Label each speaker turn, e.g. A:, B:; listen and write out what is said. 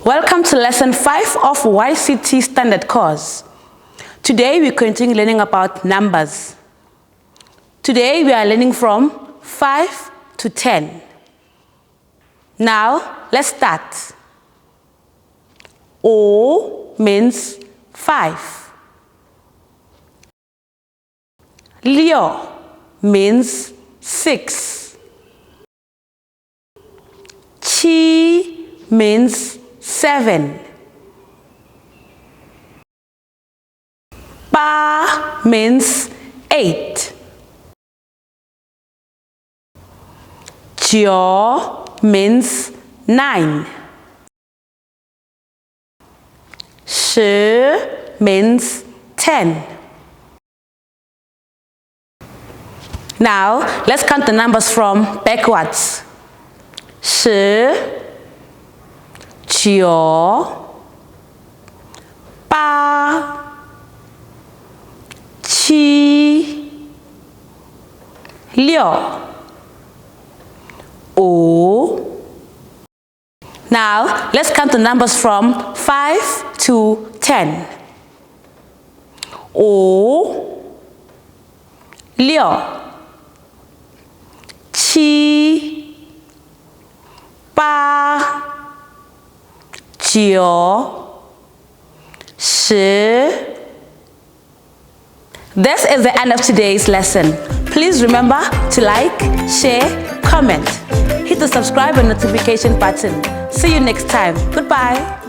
A: Welcome to lesson 5 of YCT standard course. Today we continue learning about numbers. Today we are learning from 5 to 10. Now let's start. O means 5. Leo means 6. Chi means 7. Ba means 8. Jio means 9. Shi means 10. Now, let's count the numbers from backwards. 10, 9, 8, 7, 6, 5. Now, let's count the numbers from 5 to 10. 5, 6, 7, 8, 9, 10. This is the end of today's lesson. Please remember to like, share, comment. Hit the subscribe and notification button. See you next time. Goodbye.